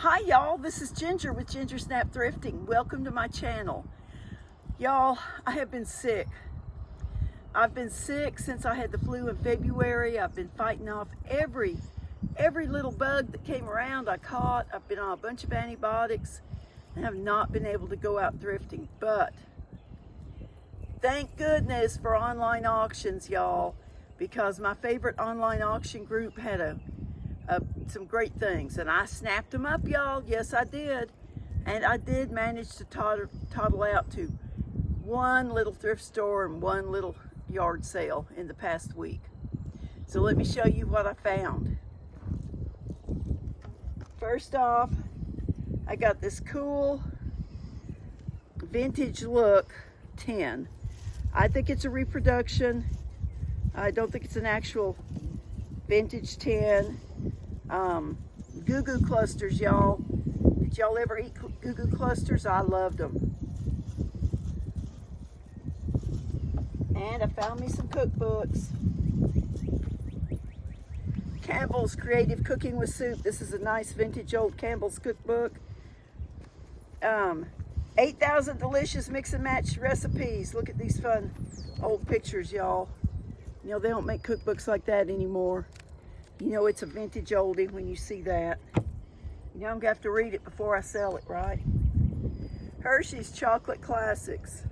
Hi y'all, this is Ginger with Ginger Snap Thrifting. Welcome to my channel. Y'all, I have been sick. I've been sick since I had the flu in February. I've been fighting off every little bug that came around I caught. I've been on a bunch of antibiotics and have not been able to go out thrifting. But thank goodness for online auctions, y'all, because my favorite online auction group had some great things, and I snapped them up, y'all. Yes, I did. And I did manage to toddle out to one little thrift store and one little yard sale in the past week. So let me show you what I found. First off, I got this cool vintage look tin. I think it's a reproduction. I don't think it's an actual vintage tin. Goo-goo clusters, y'all. Did y'all ever eat goo-goo clusters? I loved them. And I found me some cookbooks. Campbell's Creative Cooking with Soup. This is a nice vintage old Campbell's cookbook. 8,000 delicious mix and match recipes. Look at these fun old pictures, y'all. You know, they don't make cookbooks like that anymore. You know it's a vintage oldie when you see that. You know I'm gonna have to read it before I sell it, right? Hershey's Chocolate Classics.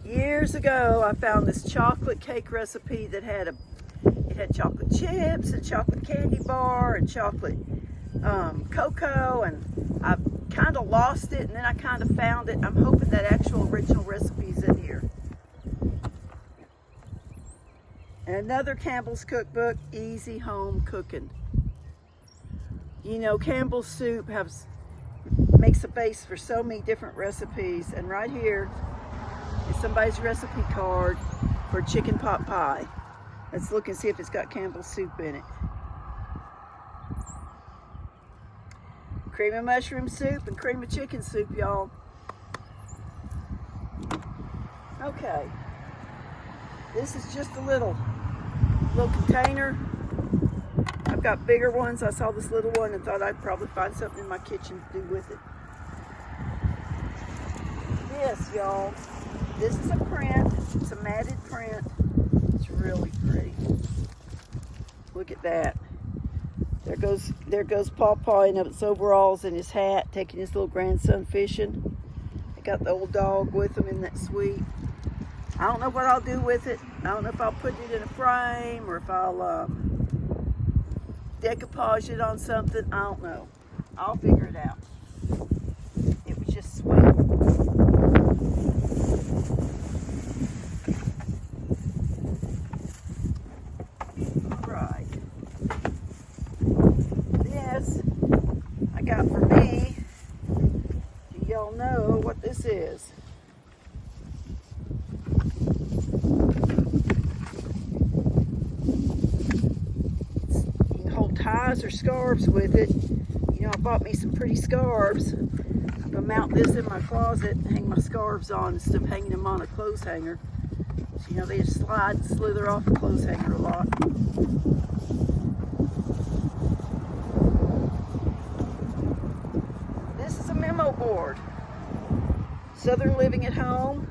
Years ago, I found this chocolate cake recipe that had chocolate chips and chocolate candy bar and chocolate cocoa, and I kind of lost it, and then I kind of found it. I'm hoping that actual original recipe is in here. And another Campbell's cookbook, Easy Home Cooking. You know, Campbell's soup makes a base for so many different recipes, and right here is somebody's recipe card for chicken pot pie. Let's look and see if it's got Campbell's soup in it. Cream of mushroom soup and cream of chicken soup, y'all. Okay, this is just a little container. I've got bigger ones. I saw this little one and thought I'd probably find something in my kitchen to do with it. This, y'all, this is a print. It's a matted print. It's really pretty. Look at that. There goes Pawpaw in his overalls and his hat, taking his little grandson fishing. I got the old dog with him in that suite. I don't know what I'll do with it. I don't know if I'll put it in a frame or if I'll decoupage it on something. I don't know. I'll figure it out. It was just sweet. All right. This I got for me. Do y'all know what this is? Ties or scarves with it. You know, I bought me some pretty scarves. I'm gonna mount this in my closet and hang my scarves on instead of hanging them on a clothes hanger. So, you know, they just slide and slither off a clothes hanger a lot. This is a memo board. Southern Living at Home.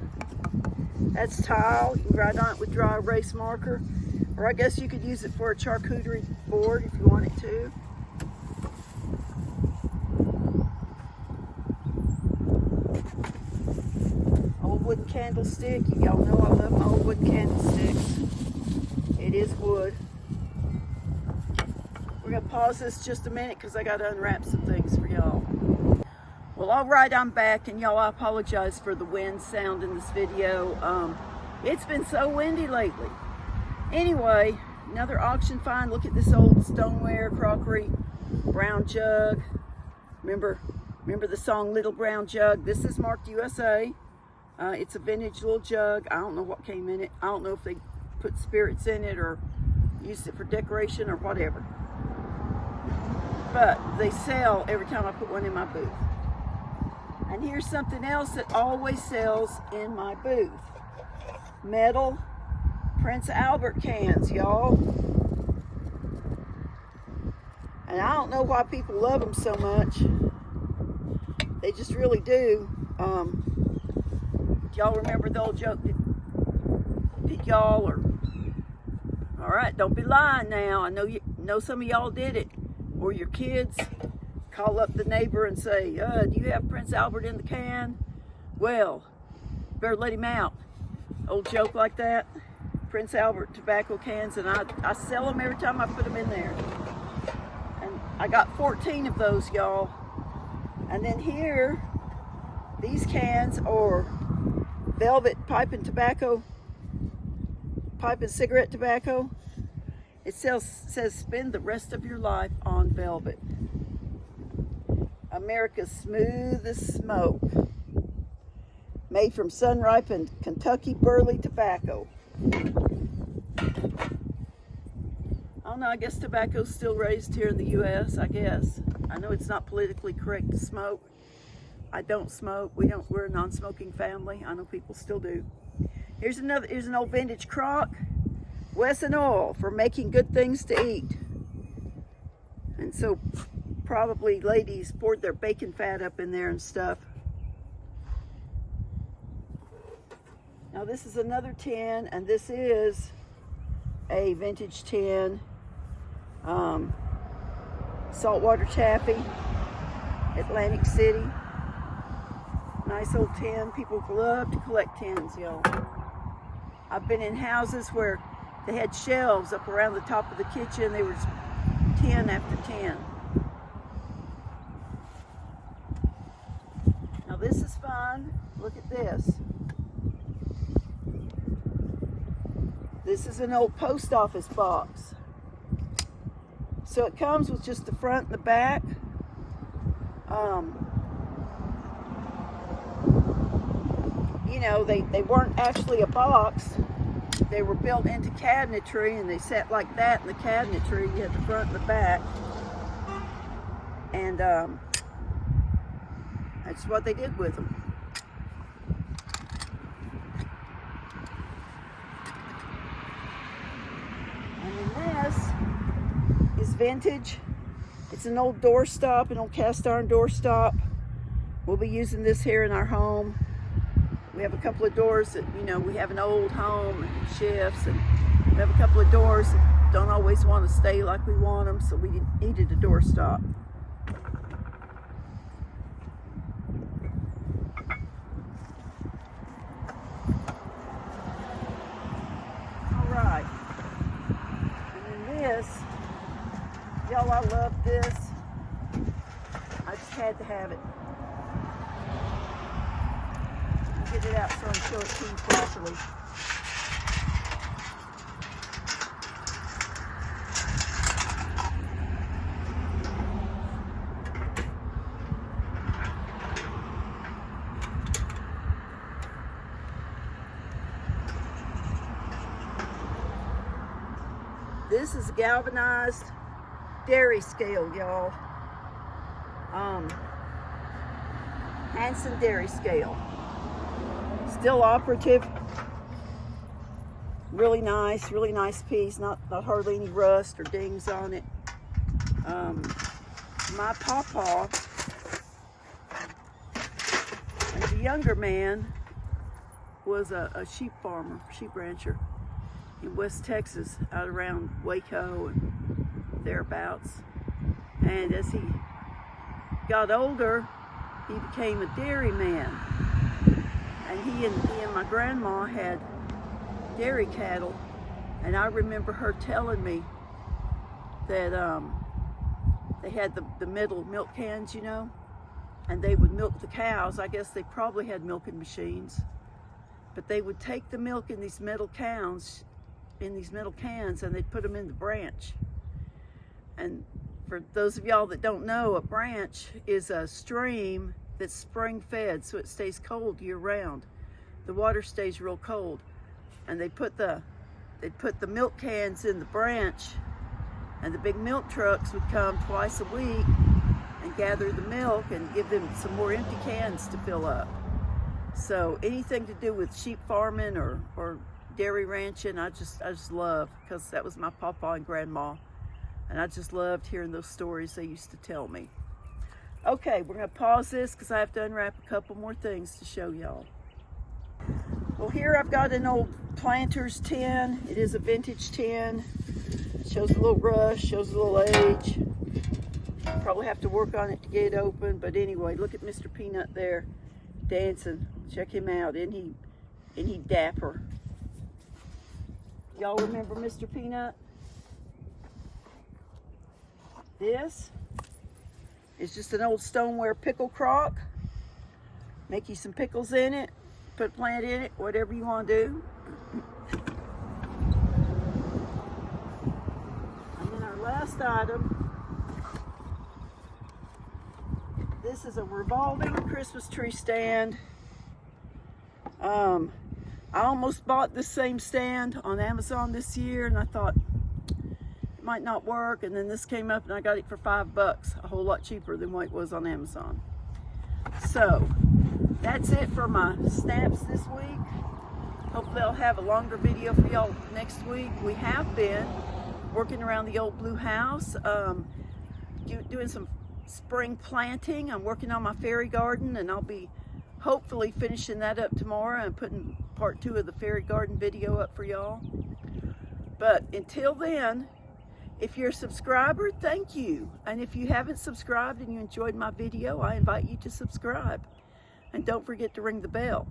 That's tile. You can write on it with dry erase marker. Or I guess you could use it for a charcuterie board if you wanted to. Old wooden candlestick. Y'all know I love my old wooden candlesticks. It is wood. We're going to pause this just a minute because I got to unwrap some things for y'all. Well, all right, I'm back. And y'all, I apologize for the wind sound in this video. It's been so windy lately. Anyway, another auction find. Look at this old stoneware, crockery, brown jug. Remember the song Little Brown Jug? This is marked USA. It's a vintage little jug. I don't know what came in it. I don't know if they put spirits in it or used it for decoration or whatever. But they sell every time I put one in my booth. And here's something else that always sells in my booth. Metal Prince Albert cans, y'all. And I don't know why people love them so much. They just really do. Y'all remember the old joke? Did y'all, or all right, don't be lying now. I know some of y'all did it. Or your kids call up the neighbor and say, do you have Prince Albert in the can? Well, better let him out. Old joke like that. Prince Albert tobacco cans, and I sell them every time I put them in there. And I got 14 of those, y'all. And then here, these cans are Velvet pipe and cigarette tobacco. It says spend the rest of your life on Velvet. America's smoothest smoke. Made from sun-ripened Kentucky burley tobacco. I don't know, I guess tobacco's still raised here in the U.S., I guess. I know it's not politically correct to smoke. I don't smoke. We're a non-smoking family. I know people still do. Here's an old vintage crock. Wesson oil for making good things to eat. And so probably ladies poured their bacon fat up in there and stuff. Now this is another tin, and this is a vintage tin. Saltwater taffy, Atlantic City. Nice old tin. People love to collect tins, y'all. I've been in houses where they had shelves up around the top of the kitchen. They were 10 after 10. Now this is fun. Look at this. This is an old post office box. So it comes with just the front and the back. You know, they weren't actually a box. They were built into cabinetry, and they sat like that in the cabinetry. You had the front and the back. And that's what they did with them. And then this is vintage. It's an old doorstop, an old cast iron doorstop. We'll be using this here in our home. We have a couple of doors that, you know, we have an old home and shifts, and we have a couple of doors that don't always want to stay like we want them, so we needed a doorstop. All right. And then this, y'all, I love this. I just had to have it. Get it out so I can show it to you properly. This is a galvanized dairy scale, y'all. Hanson dairy scale. Still operative. Really nice piece. Not hardly any rust or dings on it. My pawpaw, as a younger man, was a sheep farmer, sheep rancher in West Texas, out around Waco and thereabouts. And as he got older, he became a dairy man. And he and my grandma had dairy cattle, and I remember her telling me that they had the metal milk cans, you know, and they would milk the cows. I guess they probably had milking machines, but they would take the milk in these metal cans, and they'd put them in the branch. And for those of y'all that don't know, a branch is a stream that's spring fed, so it stays cold year round. The water stays real cold, and they'd put the milk cans in the branch, and the big milk trucks would come twice a week and gather the milk and give them some more empty cans to fill up. So anything to do with sheep farming or dairy ranching, I just love, because that was my papa and grandma. And I just loved hearing those stories they used to tell me. Okay, we're gonna pause this because I have to unwrap a couple more things to show y'all. Well, here I've got an old planter's tin. It is a vintage tin. Shows a little rust, shows a little age. Probably have to work on it to get it open, but anyway, look at Mr. Peanut there dancing. Check him out. Isn't he dapper? Y'all remember Mr. Peanut? This is just an old stoneware pickle crock. Make you some pickles in it, put a plant in it, whatever you want to do. And then our last item, this is a revolving Christmas tree stand. I almost bought this same stand on Amazon this year, and I thought it might not work, and then this came up and I got it for $5, a whole lot cheaper than what it was on Amazon. So that's it for my snaps this week. Hopefully I'll have a longer video for y'all next week. We have been working around the old blue house, doing some spring planting. I'm working on my fairy garden, and I'll be hopefully finishing that up tomorrow and putting part 2 of the fairy garden video up for y'all. But until then, if you're a subscriber, thank you. And if you haven't subscribed and you enjoyed my video, I invite you to subscribe. And don't forget to ring the bell.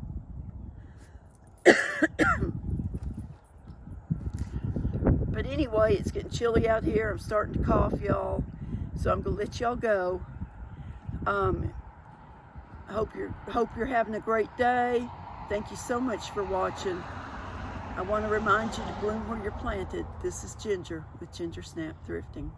But anyway, it's getting chilly out here. I'm starting to cough, y'all. So I'm gonna let y'all go. I hope you're having a great day. Thank you so much for watching. I want to remind you to bloom where you're planted. This is Ginger with Ginger Snap Thrifting.